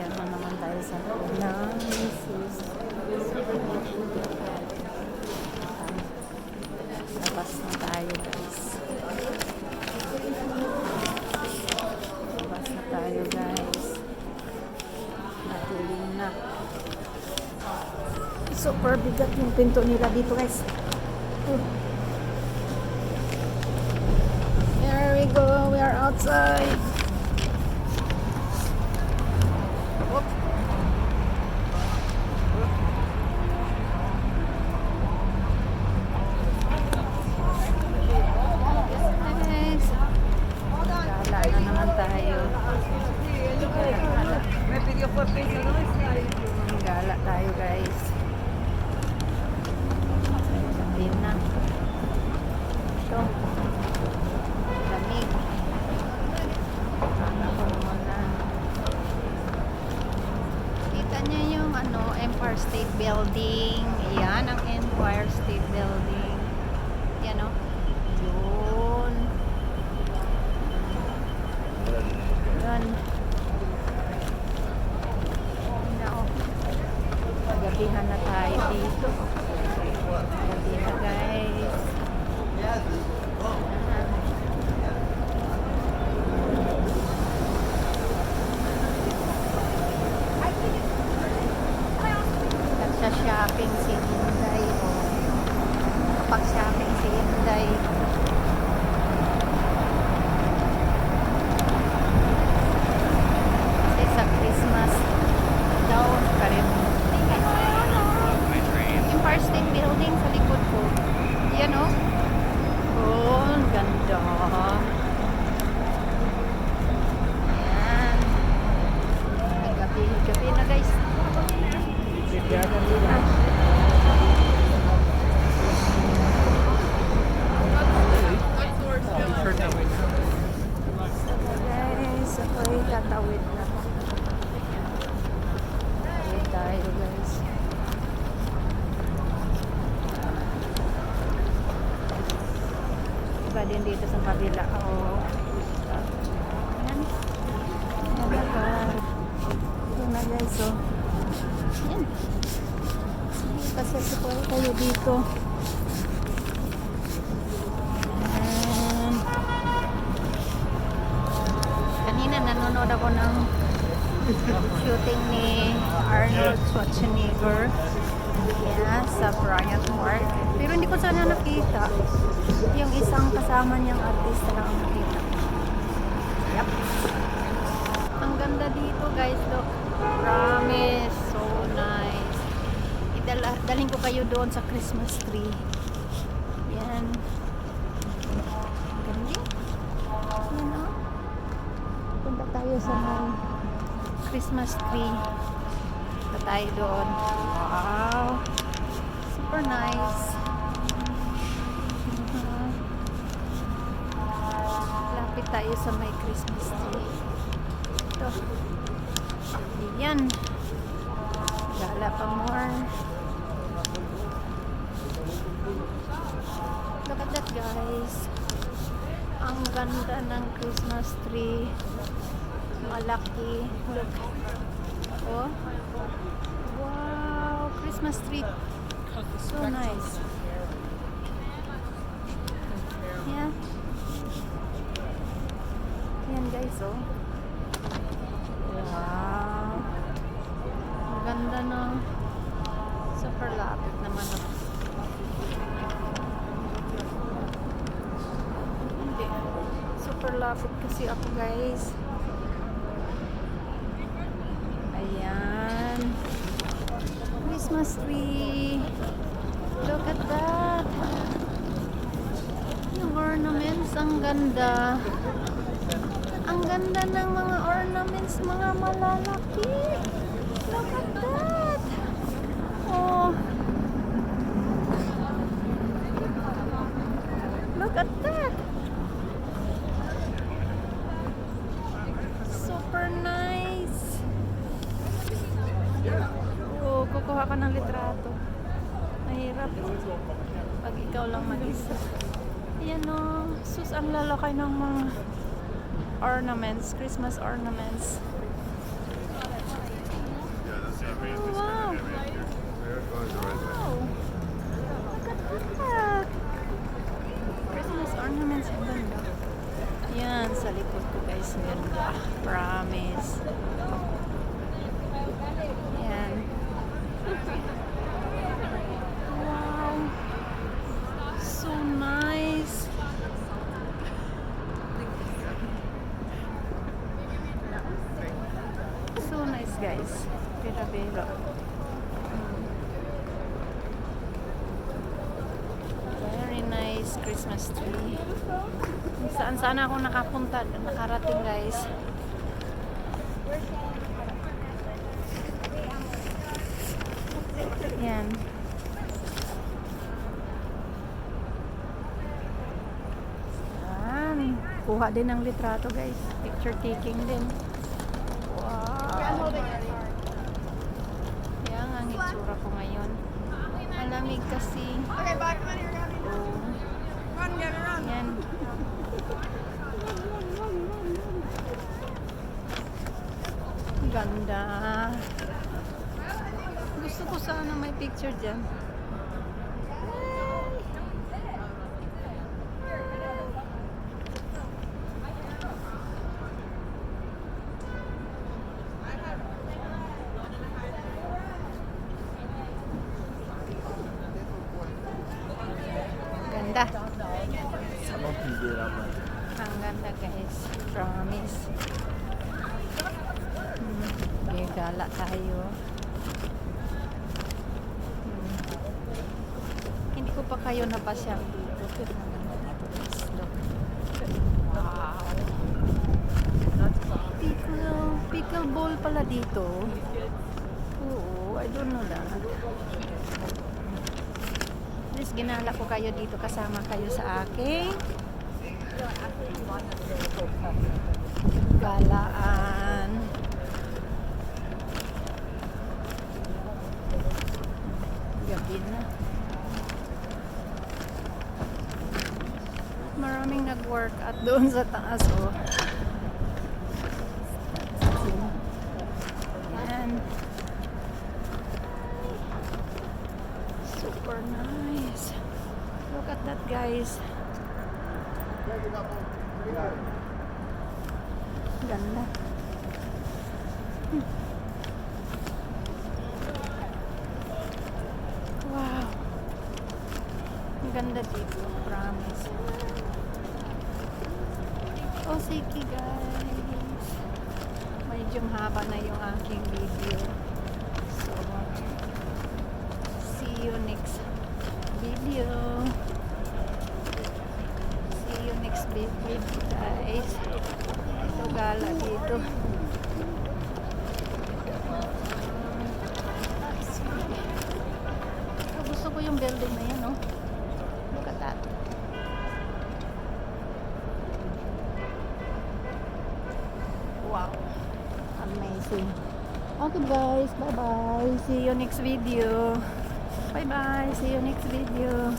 Ayan na naman tayo sa loob ng Jesus. Labas na tayo, guys. Labas na tayo, guys. Natuloy na. Super bigat yung pinto nila dito, guys. Here we go. We are outside. Gala tayo, guys. Sabihin na. Ito. Lamig. Ano ko naman na. Kita niya yung Empire State Building. Yan ang Empire State Building. Yan o. Yun. Yan. Gabihan na tayo dito. Gabi na, guys. Nagsa-shopping si Inday. Kapag shopping si Inday. Kasi sa Christmas daw karin. Empire State Building sa likod ko. Yan o. Oh, ang ganda. Yan. Gabi na, guys. Gabi na. Guys, ako'y tatawid na. Tawid tayo, guys. Iba din dito sa kabila. Yan. Ito na, guys. Yan. Kasi sipol tayo dito. Kanina nanonood ako ng shooting ni Arnold Schwarzenegger. Yeah, sa Bryant Park. Pero hindi ko sana nakita. Yung isang kasama niyang artista lang ang nakita. Yep. Ang ganda dito, guys. Look. Promise. So nice. Dalhin ko kayo doon sa Christmas tree. Yan. Ganda. Yan o. Punta tayo sa may Christmas tree. Punta tayo doon. Wow. Super nice. Lapit tayo sa may Christmas tree. Ito. Ayan. Gala pa more. Look at that, guys. Ang ganda ng Christmas tree. Malaki. Look. Oh. Wow. Christmas tree. So nice. Yeah. Yan, guys, oh. Wow. Ang ganda, no? Super lapit naman, oh. Hindi. Super lapit kasi ako, guys. Ayan. Christmas tree. Look at that. Yung ornaments, ang ganda. Ang ganda ng mga ornaments, mga malalaki. Look at that. Oh. Look at that. Super nice. Oh, kukuha ka ng litrato. Mahirap. Pag ikaw lang mag-isa. Ayan o. Sus, ang lalaki ng mga ornaments. Christmas ornaments. Wow! Wow! Look at that! Christmas ornaments ang ganda. Yan, sa likod ko guys, meron ba? Promise. Yan. Wow! So nice! So nice guys. Pira-pira. Very nice Christmas tree. Saan sana ako nakapunta, nakarating guys. Yan. Yan. Kuha din ng litrato guys. Picture taking din. Wow. Yan ang itsura ko ngayon. Malamig kasi. Okay, bye. Come on here, Gabby. Oh. Run, Gabby, run. Yan. Ganda. Gusto ko sana may picture dyan. Ganda. Ang ganda guys. Promise. Gala tayo. Hindi ko pa kayo napasyal dito. Pero maganda dito guys. Look. Wow. Pickle bowl pala dito. Oo, I don't know that. At least ginala ko kayo dito, kasama kayo sa aking galaan. Gabi na. Maraming nag-work at doon sa taas, oh. Yan. Super nice. Look at that, guys. Ganda. Wow. Ang ganda dito, promise. Oh, sige guys. Medyo haba na yung aking video. So, see you next video. See you next video guys. Ito gala dito. Gusto ko yung building na yan, oh. Look at that. Wow. Amazing. Okay guys, bye bye. See you next video. Bye bye. See you next video.